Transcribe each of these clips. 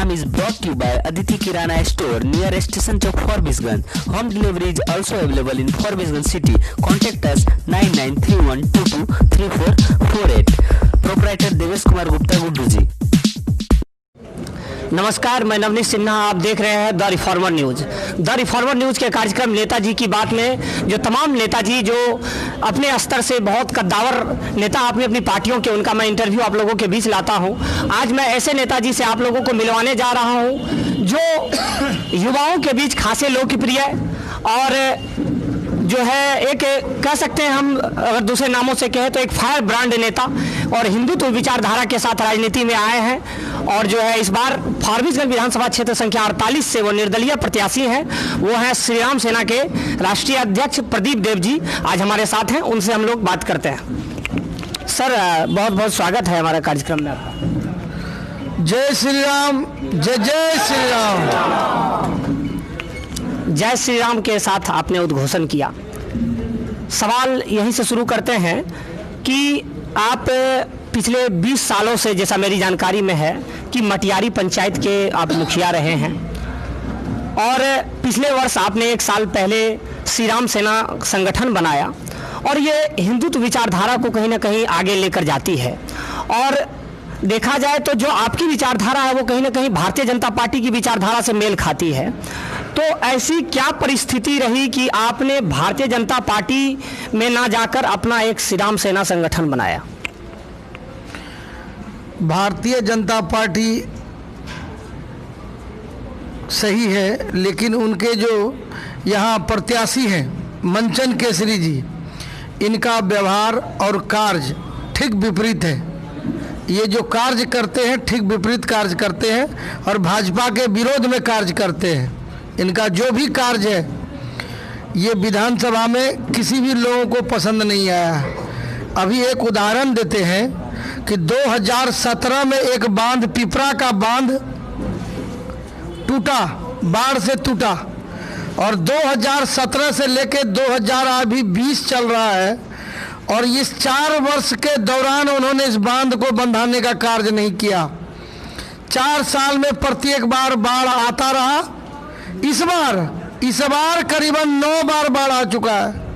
program is brought to you by Aditi Kirana Store near Station Chowk, Forbisganj. Home delivery is also available in Forbisganj city. Contact us 9931223448. Proprietor Devesh Kumar Gupta Guddu जी। नमस्कार, मैं नवनीत सिन्हा, आप देख रहे हैं the reformer news. The reformer news के कार्यक्रम नेताजी की बात में जो तमाम नेताजी जो अपने स्तर से बहुत कद्दावर नेता अपनी अपनी पार्टियों के, उनका मैं इंटरव्यू आप लोगों के बीच लाता हूं। आज मैं ऐसे नेताजी से आप लोगों को मिलवाने जा रहा हूं जो युवाओं के बीच खासे लोकप्रिय और जो है एक कह सकते हैं हम अगर दूसरे नामों से कहें तो एक फायर ब्रांड नेता और हिंदुत्व विचारधारा के साथ राजनीति में आए हैं। और जो है इस बार फारबिसगंज विधानसभा क्षेत्र संख्या 48 से वो निर्दलीय प्रत्याशी हैं। वो हैं श्री राम सेना के राष्ट्रीय अध्यक्ष प्रदीप देव जी, आज हमारे साथ हैं। उनसे हम लोग बात करते हैं। सर, बहुत बहुत स्वागत है हमारे कार्यक्रम में आपका। जय श्री राम, जय जय श्री राम। जय श्री राम के साथ आपने उद्घोषण किया। सवाल यहीं से शुरू करते हैं कि आप पिछले 20 सालों से, जैसा मेरी जानकारी में है, कि मटियारी पंचायत के आप मुखिया रहे हैं और पिछले वर्ष आपने 1 साल पहले श्री राम सेना संगठन बनाया और ये हिंदुत्व विचारधारा को कहीं ना कहीं आगे लेकर जाती है। और देखा जाए तो जो आपकी विचारधारा है वो कहीं ना कहीं भारतीय जनता पार्टी की विचारधारा से मेल खाती है। तो ऐसी क्या परिस्थिति रही कि आपने भारतीय जनता पार्टी में ना जाकर अपना एक श्री राम सेना संगठन बनाया? भारतीय जनता पार्टी सही है, लेकिन उनके जो यहाँ प्रत्याशी हैं मंचन केसरी जी, इनका व्यवहार और कार्य ठीक विपरीत है। ये जो कार्य करते हैं ठीक विपरीत कार्य करते हैं और भाजपा के विरोध में कार्य करते हैं। इनका जो भी कार्य है ये विधानसभा में किसी भी लोगों को पसंद नहीं आया है। अभी एक उदाहरण देते हैं कि 2017 में एक बांध, पिपरा का बांध टूटा, बाढ़ से टूटा और 2017 से लेकर 2020 चल रहा है और इस 4 वर्ष के दौरान उन्होंने इस बांध को बंधाने का कार्य नहीं किया। 4 साल में प्रत्येक बार बाढ़ आता रहा। इस बार करीबन 9 बार बाढ़ आ चुका है।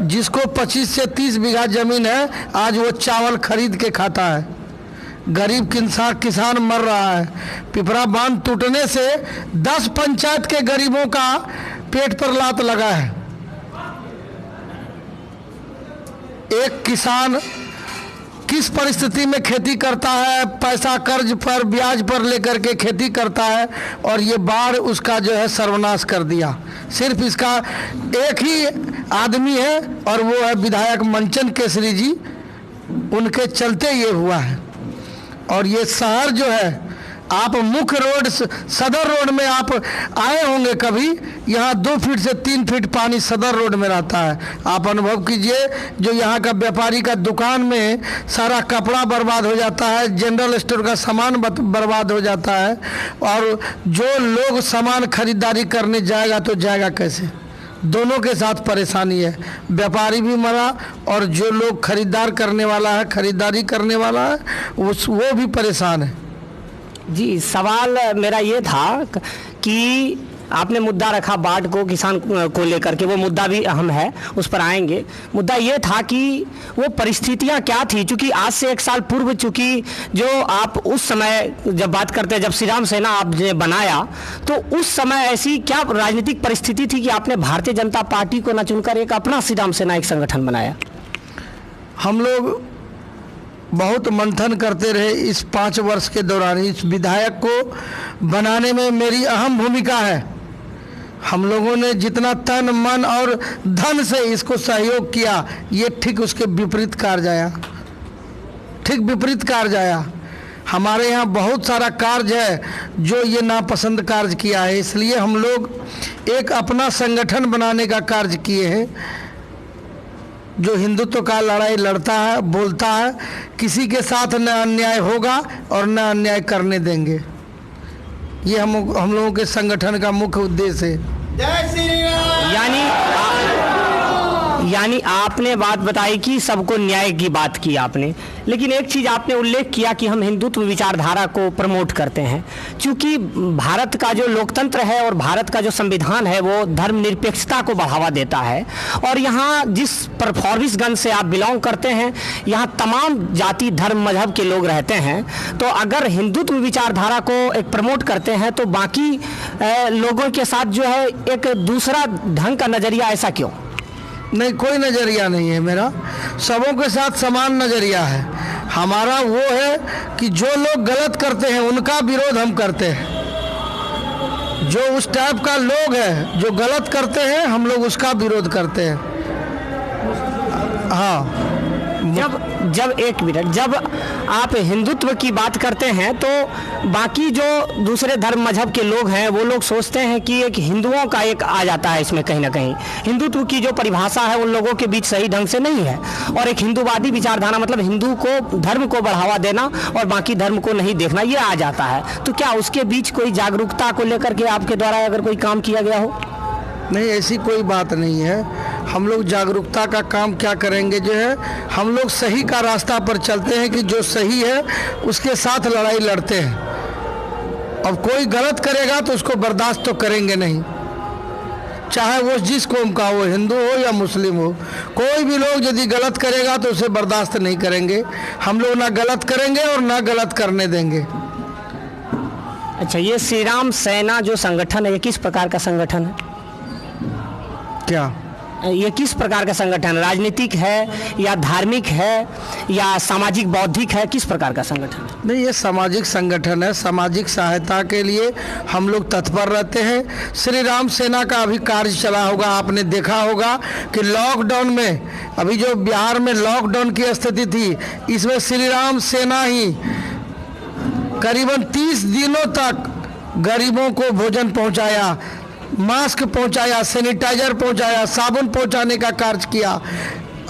जिसको 25 से 30 बीघा जमीन है, आज वो चावल खरीद के खाता है। गरीब किसान मर रहा है। पिपरा बांध टूटने से 10 पंचायत के गरीबों का पेट पर लात लगा है। एक किसान किस परिस्थिति में खेती करता है, पैसा कर्ज पर ब्याज पर लेकर के खेती करता है और ये बाढ़ उसका जो है सर्वनाश कर दिया। सिर्फ इसका एक ही आदमी है और वो है विधायक मंचन केसरी जी, उनके चलते ये हुआ है। और ये शहर जो है, आप मुख्य रोड सदर रोड में आप आए होंगे कभी, यहाँ 2 फीट से 3 फीट पानी सदर रोड में रहता है। आप अनुभव कीजिए, जो यहाँ का व्यापारी का दुकान में सारा कपड़ा बर्बाद हो जाता है, जनरल स्टोर का सामान बर्बाद हो जाता है और जो लोग सामान खरीदारी करने जाएगा तो जाएगा कैसे? दोनों के साथ परेशानी है। व्यापारी भी मरा और जो लोग खरीदार करने वाला है, खरीदारी करने वाला है, वो भी परेशान है। जी, सवाल मेरा ये था कि आपने मुद्दा रखा बाढ़ को, किसान को लेकर के, वो मुद्दा भी अहम है, उस पर आएंगे। मुद्दा ये था कि वो परिस्थितियां क्या थी, चूंकि आज से 1 साल पूर्व, चूंकि जो आप उस समय जब बात करते हैं, जब श्री राम सेना आपने बनाया, तो उस समय ऐसी क्या राजनीतिक परिस्थिति थी कि आपने भारतीय जनता पार्टी को न चुनकर एक अपना श्री राम सेना एक संगठन बनाया? हम लोग बहुत मंथन करते रहे इस 5 वर्ष के दौरान। इस विधायक को बनाने में मेरी अहम भूमिका है। हम लोगों ने जितना तन मन और धन से इसको सहयोग किया, ये ठीक उसके विपरीत कार्य आया, ठीक विपरीत कार्य आया। हमारे यहाँ बहुत सारा कार्य है जो ये नापसंद कार्य किया है, इसलिए हम लोग एक अपना संगठन बनाने का कार्य किए हैं जो हिंदुत्व का लड़ाई लड़ता है, बोलता है, किसी के साथ न अन्याय होगा और न अन्याय करने देंगे। ये हम लोगों के संगठन का मुख्य उद्देश्य है। यानी यानी आपने बात बताई कि सबको न्याय की बात की आपने, लेकिन एक चीज़ आपने उल्लेख किया कि हम हिंदुत्व विचारधारा को प्रमोट करते हैं। क्योंकि भारत का जो लोकतंत्र है और भारत का जो संविधान है वो धर्मनिरपेक्षता को बढ़ावा देता है, और यहाँ जिस फॉरबिसगंज से आप बिलोंग करते हैं यहाँ तमाम जाति धर्म मजहब के लोग रहते हैं। तो अगर हिंदुत्व विचारधारा को एक प्रमोट करते हैं तो बाकी लोगों के साथ जो है एक दूसरा ढंग का नज़रिया, ऐसा क्यों? नहीं, कोई नज़रिया नहीं है मेरा, सबों के साथ समान नज़रिया है हमारा। वो है कि जो लोग गलत करते हैं उनका विरोध हम करते हैं। जो उस टाइप का लोग है जो गलत करते हैं हम लोग उसका विरोध करते हैं। हाँ, जब एक मिनट, जब आप हिंदुत्व की बात करते हैं तो बाकी जो दूसरे धर्म मजहब के लोग हैं वो लोग सोचते हैं कि एक हिंदुओं का एक आ जाता है इसमें कहीं ना कहीं। हिंदुत्व की जो परिभाषा है उन लोगों के बीच सही ढंग से नहीं है, और एक हिंदूवादी विचारधारा मतलब हिंदू को धर्म को बढ़ावा देना और बाकी धर्म को नहीं देखना, ये आ जाता है। तो क्या उसके बीच कोई जागरूकता को लेकर के आपके द्वारा अगर कोई काम किया गया हो? नहीं, ऐसी कोई बात नहीं है। हम लोग जागरूकता का काम क्या करेंगे, जो है हम लोग सही का रास्ता पर चलते हैं कि जो सही है उसके साथ लड़ाई लड़ते हैं। अब कोई गलत करेगा तो उसको बर्दाश्त तो करेंगे नहीं, चाहे वो जिस कौम का हो, हिंदू हो या मुस्लिम हो। कोई भी लोग यदि गलत करेगा तो उसे बर्दाश्त नहीं करेंगे। हम लोग ना गलत करेंगे और ना गलत करने देंगे। अच्छा, ये श्री राम सेना जो संगठन है ये किस प्रकार का संगठन है? क्या ये किस प्रकार का संगठन, राजनीतिक है या धार्मिक है या सामाजिक बौद्धिक है, किस प्रकार का संगठन? नहीं, ये सामाजिक संगठन है। सामाजिक सहायता के लिए हम लोग तत्पर रहते हैं। श्री राम सेना का अभी कार्य चला होगा, आपने देखा होगा कि लॉकडाउन में, अभी जो बिहार में लॉकडाउन की स्थिति थी, इसमें श्री राम सेना ही करीबन 30 दिनों तक गरीबों को भोजन पहुंचाया, मास्क पहुंचाया, सैनिटाइजर पहुंचाया, साबुन पहुंचाने का कार्य किया।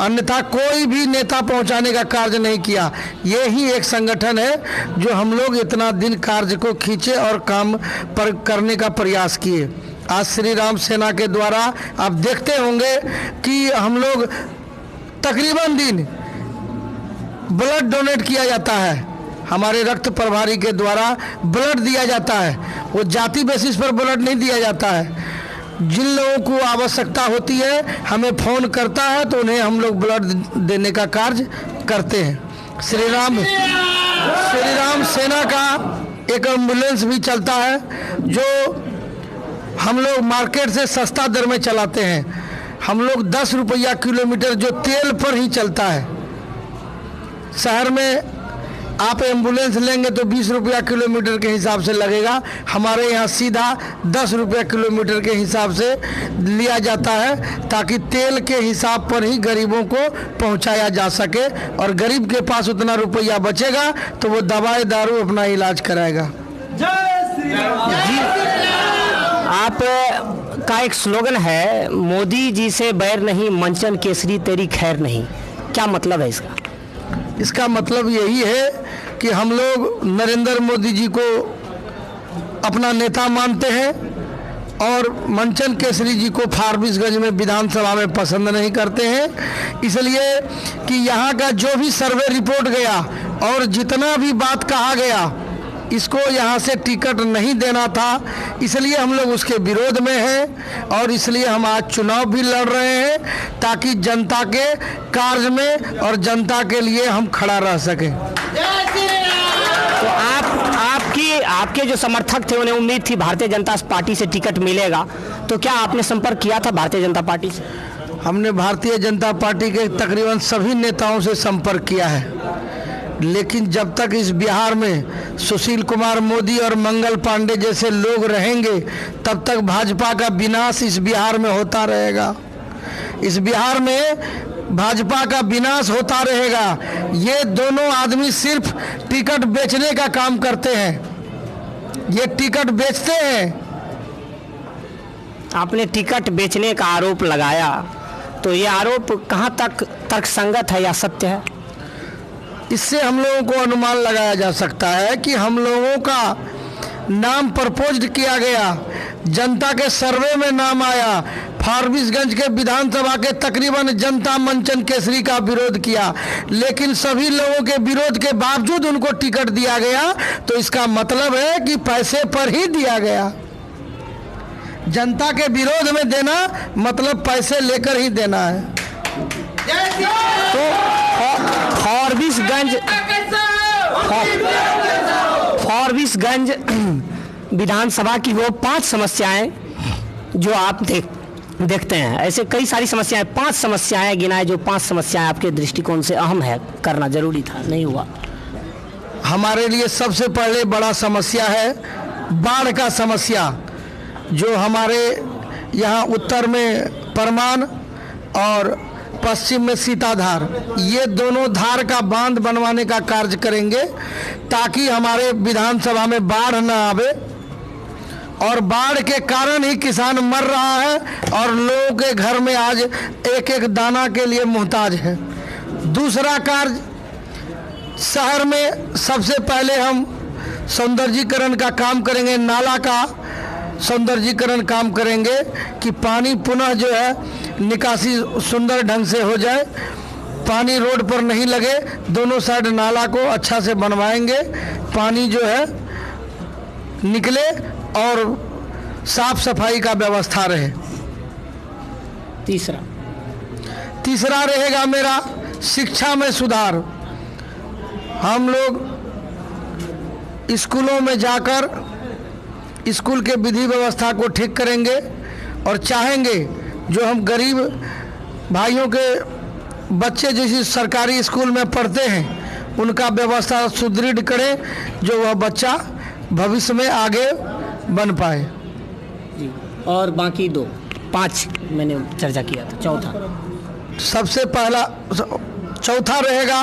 अन्यथा कोई भी नेता पहुंचाने का कार्य नहीं किया। ये ही एक संगठन है जो हम लोग इतना दिन कार्य को खींचे और काम पर करने का प्रयास किए। आज श्री राम सेना के द्वारा आप देखते होंगे कि हम लोग तकरीबन दिन ब्लड डोनेट किया जाता है। हमारे रक्त प्रभारी के द्वारा ब्लड दिया जाता है। वो जाति बेसिस पर ब्लड नहीं दिया जाता है। जिन लोगों को आवश्यकता होती है हमें फ़ोन करता है तो उन्हें हम लोग ब्लड देने का कार्य करते हैं। श्री राम सेना का एक एम्बुलेंस भी चलता है जो हम लोग मार्केट से सस्ता दर में चलाते हैं। हम लोग 10 रुपया किलोमीटर जो तेल पर ही चलता है। शहर में आप एम्बुलेंस लेंगे तो 20 रुपया किलोमीटर के हिसाब से लगेगा, हमारे यहाँ सीधा 10 रुपया किलोमीटर के हिसाब से लिया जाता है, ताकि तेल के हिसाब पर ही गरीबों को पहुँचाया जा सके, और गरीब के पास उतना रुपया बचेगा तो वो दवाई दारू अपना इलाज कराएगा। आप का एक स्लोगन है, मोदी जी से बैर नहीं, मंचन केसरी तेरी खैर नहीं, क्या मतलब है इसका? इसका मतलब यही है कि हम लोग नरेंद्र मोदी जी को अपना नेता मानते हैं और मंचन केसरी जी को फारबिसगंज में विधानसभा में पसंद नहीं करते हैं। इसलिए कि यहाँ का जो भी सर्वे रिपोर्ट गया और जितना भी बात कहा गया, इसको यहाँ से टिकट नहीं देना था, इसलिए हम लोग उसके विरोध में हैं और इसलिए हम आज चुनाव भी लड़ रहे हैं, ताकि जनता के कार्य में और जनता के लिए हम खड़ा रह सकें। तो आपके जो समर्थक थे उन्हें उम्मीद थी भारतीय जनता पार्टी से टिकट मिलेगा, तो क्या आपने संपर्क किया था भारतीय जनता पार्टी से? हमने भारतीय जनता पार्टी के तकरीबन सभी नेताओं से संपर्क किया है, लेकिन जब तक इस बिहार में सुशील कुमार मोदी और मंगल पांडे जैसे लोग रहेंगे तब तक भाजपा का विनाश इस बिहार में होता रहेगा। इस बिहार में भाजपा का विनाश होता रहेगा। ये दोनों आदमी सिर्फ टिकट बेचने का काम करते हैं, ये टिकट बेचते हैं। आपने टिकट बेचने का आरोप लगाया, तो ये आरोप कहाँ तक तर्कसंगत है या सत्य है? इससे हम लोगों को अनुमान लगाया जा सकता है कि हम लोगों का नाम प्रपोज्ड किया गया, जनता के सर्वे में नाम आया, फारबिसगंज के विधानसभा के तकरीबन जनता मंचन केसरी का विरोध किया, लेकिन सभी लोगों के विरोध के बावजूद उनको टिकट दिया गया। तो इसका मतलब है कि पैसे पर ही दिया गया। जनता के विरोध में देना मतलब पैसे लेकर ही देना है। तो फारबिसगंज विधानसभा की वो 5 समस्याएं जो आप देखते हैं, ऐसे कई सारी समस्याएं, 5 समस्याएं गिनाए, जो 5 समस्याएं आपके दृष्टिकोण से अहम है, करना जरूरी था, नहीं हुआ। हमारे लिए सबसे पहले बड़ा समस्या है बाढ़ का समस्या, जो हमारे यहाँ उत्तर में परमान और पश्चिम में सीताधार, ये दोनों धार का बांध बनवाने का कार्य करेंगे ताकि हमारे विधानसभा में बाढ़ न आवे। और बाढ़ के कारण ही किसान मर रहा है और लोगों के घर में आज एक एक दाना के लिए मोहताज है। दूसरा कार्य, शहर में सबसे पहले हम सौंदर्यीकरण का काम करेंगे, नाला का सौंदर्यीकरण काम करेंगे कि पानी पुनः जो है निकासी सुंदर ढंग से हो जाए, पानी रोड पर नहीं लगे, दोनों साइड नाला को अच्छा से बनवाएंगे, पानी जो है निकले और साफ सफाई का व्यवस्था रहे। तीसरा रहेगा मेरा शिक्षा में सुधार। हम लोग स्कूलों में जाकर स्कूल के विधि व्यवस्था को ठीक करेंगे और चाहेंगे जो हम गरीब भाइयों के बच्चे जैसे सरकारी स्कूल में पढ़ते हैं उनका व्यवस्था सुदृढ़ करें, जो वह बच्चा भविष्य में आगे बन पाए। जी, और बाकी 5 मैंने चर्चा किया था। चौथा रहेगा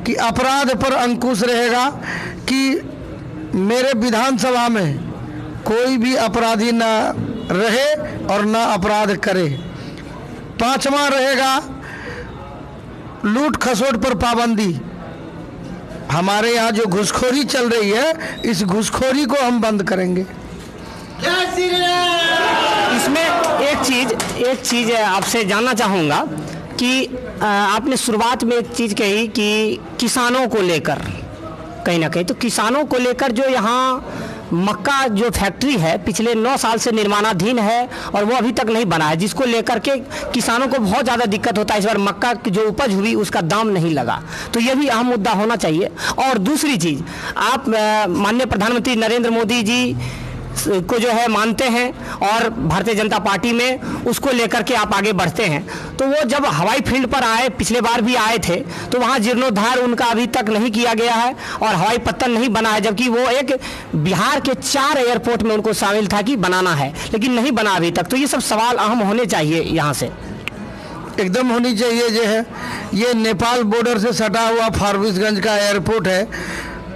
कि अपराध पर अंकुश रहेगा कि मेरे विधानसभा में कोई भी अपराधी ना रहे और ना अपराध करे। 5वां रहेगा लूट खसोट पर पाबंदी। हमारे यहाँ जो घूसखोरी चल रही है, इस घूसखोरी को हम बंद करेंगे। इसमें एक चीज़ आपसे जानना चाहूँगा कि आपने शुरुआत में एक चीज़ कही कि किसानों को लेकर, कहीं ना कहीं तो किसानों को लेकर जो यहाँ मक्का जो फैक्ट्री है पिछले 9 साल से निर्माणाधीन है और वो अभी तक नहीं बना है, जिसको लेकर के किसानों को बहुत ज़्यादा दिक्कत होता है। इस बार मक्का की जो उपज हुई उसका दाम नहीं लगा, तो ये भी अहम मुद्दा होना चाहिए। और दूसरी चीज़, आप माननीय प्रधानमंत्री नरेंद्र मोदी जी को जो है मानते हैं और भारतीय जनता पार्टी में उसको लेकर के आप आगे बढ़ते हैं, तो वो जब हवाई फील्ड पर आए, पिछले बार भी आए थे, तो वहाँ जीर्णोद्धार उनका अभी तक नहीं किया गया है और हवाई पत्तन नहीं बना है, जबकि वो एक बिहार के 4 एयरपोर्ट में उनको शामिल था कि बनाना है, लेकिन नहीं बना अभी तक। तो ये सब सवाल अहम होने चाहिए, यहाँ से एकदम होनी चाहिए। जो है ये नेपाल बॉर्डर से सटा हुआ फारबिसगंज का एयरपोर्ट है,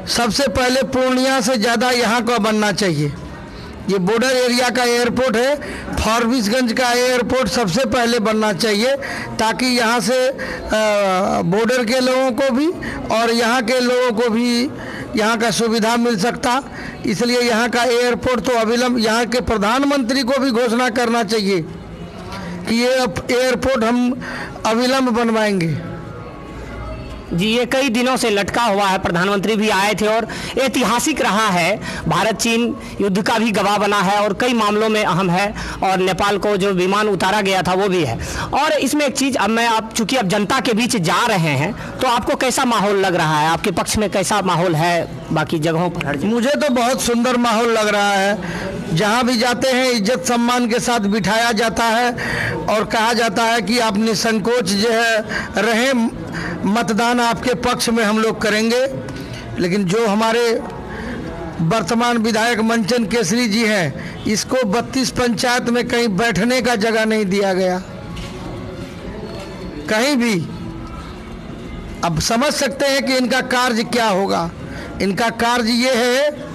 सबसे पहले पूर्णिया से ज़्यादा यहाँ का बनना चाहिए। ये बॉर्डर एरिया का एयरपोर्ट है, फारबिसगंज का एयरपोर्ट सबसे पहले बनना चाहिए ताकि यहाँ से बॉर्डर के लोगों को भी और यहाँ के लोगों को भी यहाँ का सुविधा मिल सकता। इसलिए यहाँ का एयरपोर्ट तो अविलंब, यहाँ के प्रधानमंत्री को भी घोषणा करना चाहिए कि ये एयरपोर्ट हम अविलंब बनवाएंगे। जी, ये कई दिनों से लटका हुआ है, प्रधानमंत्री भी आए थे और ऐतिहासिक रहा है, भारत चीन युद्ध का भी गवाह बना है और कई मामलों में अहम है, और नेपाल को जो विमान उतारा गया था वो भी है। और इसमें एक चीज़, अब चूंकि अब जनता के बीच जा रहे हैं, तो आपको कैसा माहौल लग रहा है, आपके पक्ष में कैसा माहौल है बाकी जगहों पर? मुझे तो बहुत सुंदर माहौल लग रहा है। जहाँ भी जाते हैं इज्जत सम्मान के साथ बिठाया जाता है और कहा जाता है कि आप निसंकोच जो है रहें, मतदान आपके पक्ष में हम लोग करेंगे। लेकिन जो हमारे वर्तमान विधायक मंचन केसरी जी हैं, इसको 32 पंचायत में कहीं बैठने का जगह नहीं दिया गया, कहीं भी। अब समझ सकते हैं कि इनका कार्य क्या होगा। इनका कार्य ये है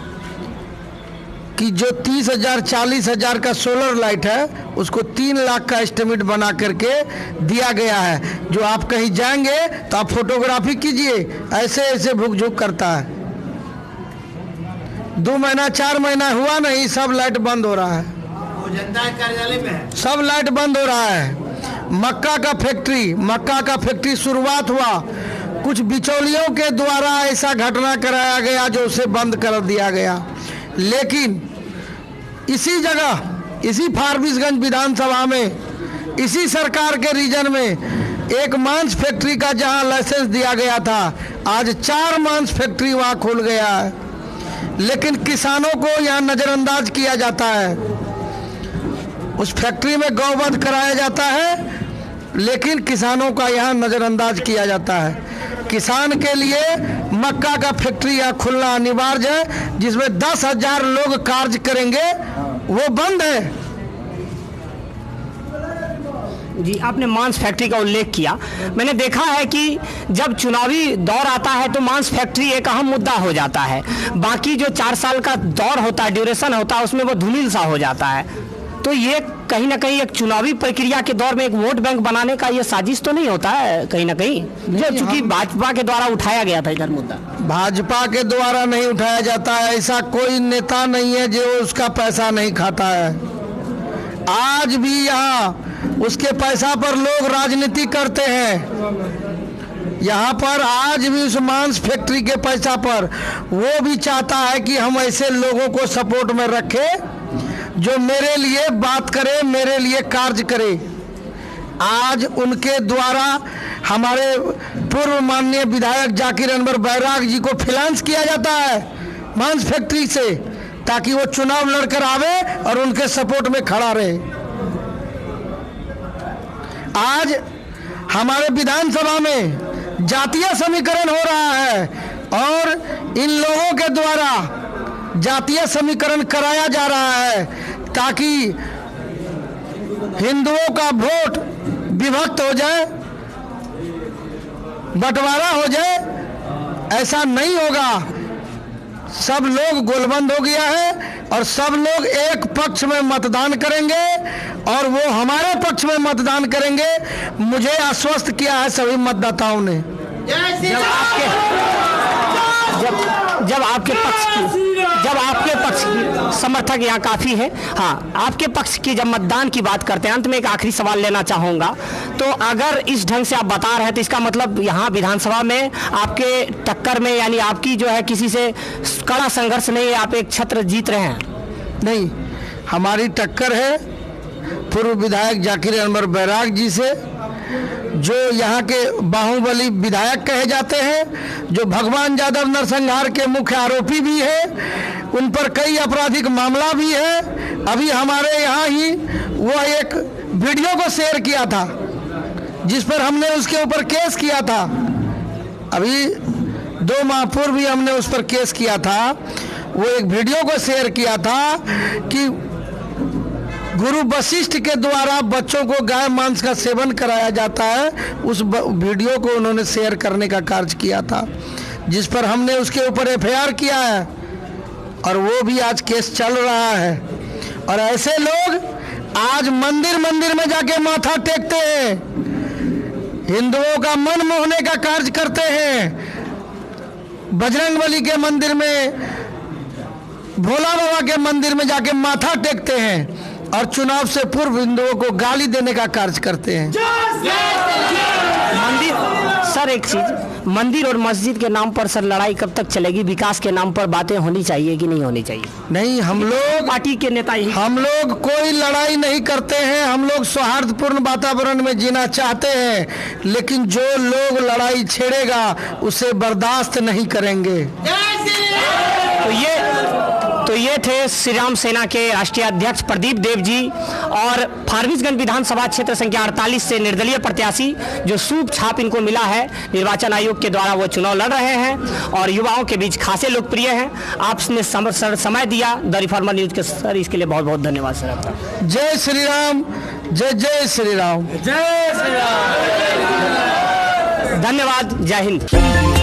कि जो 30,000 40,000 का सोलर लाइट है उसको 3 लाख का एस्टिमेट बना करके दिया गया है। जो आप कहीं जाएंगे तो आप फोटोग्राफी कीजिए, ऐसे ऐसे भुक झुक करता है। 2 महीना 4 महीना हुआ नहीं, सब लाइट बंद हो रहा है। जनता कार्यालय में है। सब लाइट बंद हो रहा है। मक्का का फैक्ट्री शुरुआत हुआ, कुछ बिचौलियों के द्वारा ऐसा घटना कराया गया जो उसे बंद कर दिया गया। लेकिन इसी जगह, इसी फारबिसगंज विधानसभा में, इसी सरकार के रीजन में एक मांस फैक्ट्री का जहां लाइसेंस दिया गया था, आज 4 मांस फैक्ट्री वहां खुल गया है। लेकिन किसानों को यहां नज़रअंदाज किया जाता है। उस फैक्ट्री में गौवध कराया जाता है, लेकिन किसानों का यहाँ नज़रअंदाज किया जाता है। किसान के लिए मक्का का फैक्ट्री यहाँ खुलना अनिवार्य है, जिसमें 10,000 लोग कार्य करेंगे, वो बंद है। जी, आपने मांस फैक्ट्री का उल्लेख किया। मैंने देखा है कि जब चुनावी दौर आता है तो मांस फैक्ट्री एक अहम मुद्दा हो जाता है। बाकी जो 4 साल का दौर होता है, ड्यूरेशन होता है, उसमें वो धूमिल सा हो जाता है। तो ये कहीं ना कहीं एक चुनावी प्रक्रिया के दौर में एक वोट बैंक बनाने का ये साजिश तो नहीं होता है कहीं ना कहीं, जो चूंकि भाजपा के द्वारा उठाया गया था इधर मुद्दा? भाजपा के द्वारा नहीं उठाया जाता है। ऐसा कोई नेता नहीं है जो उसका पैसा नहीं खाता है। आज भी यहाँ उसके पैसा पर लोग राजनीति करते हैं। यहाँ पर आज भी उस मांस फैक्ट्री के पैसा पर वो भी चाहता है कि हम ऐसे लोगों को सपोर्ट में रखें जो मेरे लिए बात करे, मेरे लिए कार्य करे। आज उनके द्वारा हमारे पूर्व माननीय विधायक जाकिर अनवर बैराग जी को फाइनेंस किया जाता है मांस फैक्ट्री से, ताकि वो चुनाव लड़कर आवे और उनके सपोर्ट में खड़ा रहे। आज हमारे विधानसभा में जातीय समीकरण हो रहा है और इन लोगों के द्वारा जातीय समीकरण कराया जा रहा है ताकि हिंदुओं का वोट विभक्त हो जाए, बंटवारा हो जाए। ऐसा नहीं होगा। सब लोग गोलबंद हो गया है और सब लोग एक पक्ष में मतदान करेंगे और वो हमारे पक्ष में मतदान करेंगे। मुझे आश्वस्त किया है सभी मतदाताओं ने। जब आपके पक्ष की समर्थक यहाँ काफ़ी है। हाँ, आपके पक्ष की जब मतदान की बात करते हैं, अंत में एक आखिरी सवाल लेना चाहूँगा। तो अगर इस ढंग से आप बता रहे हैं तो इसका मतलब यहाँ विधानसभा में आपके टक्कर में, यानी आपकी जो है किसी से कड़ा संघर्ष नहीं है, आप एक छत्र जीत रहे हैं? नहीं, हमारी टक्कर है पूर्व विधायक जाकिर अनवर बैराग जी से, जो यहाँ के बाहुबली विधायक कहे जाते हैं, जो भगवान यादव नरसंहार के मुख्य आरोपी भी है। उन पर कई आपराधिक मामला भी है। अभी हमारे यहाँ ही वो एक वीडियो को शेयर किया था जिस पर हमने उसके ऊपर केस किया था। अभी 2 माह पूर्व भी हमने उस पर केस किया था। वो एक वीडियो को शेयर किया था कि गुरु वशिष्ठ के द्वारा बच्चों को गाय मांस का सेवन कराया जाता है। उस वीडियो को उन्होंने शेयर करने का कार्य किया था, जिस पर हमने उसके ऊपर FIR किया है और वो भी आज केस चल रहा है। और ऐसे लोग आज मंदिर में जाके माथा टेकते हैं, हिंदुओं का मन मोहने का कार्य करते हैं। बजरंगबली के मंदिर में, भोला बाबा के मंदिर में जाके माथा टेकते हैं और चुनाव से पूर्व हिंदुओं को गाली देने का कार्य करते हैं। मंदिर, सर एक चीज, मंदिर और मस्जिद के नाम पर सर लड़ाई कब तक चलेगी? विकास के नाम पर बातें होनी चाहिए कि नहीं होनी चाहिए? नहीं, हम लोग पार्टी के नेता ही, हम लोग कोई लड़ाई नहीं करते हैं। हम लोग सौहार्दपूर्ण वातावरण में जीना चाहते हैं, लेकिन जो लोग लड़ाई छेड़ेगा उसे बर्दाश्त नहीं करेंगे। तो ये थे श्री राम सेना के राष्ट्रीय अध्यक्ष प्रदीप देव जी और फारबिसगंज विधानसभा क्षेत्र संख्या 48 से निर्दलीय प्रत्याशी, जो शुभ छाप इनको मिला है निर्वाचन आयोग के द्वारा, वो चुनाव लड़ रहे हैं और युवाओं के बीच खासे लोकप्रिय हैं। आपने समय दिया द रिफॉर्मर न्यूज के, सर इसके लिए बहुत बहुत धन्यवाद सर आपका। जय श्री राम, जय जय श्री राम, जय श्री राम। धन्यवाद, जय हिंद।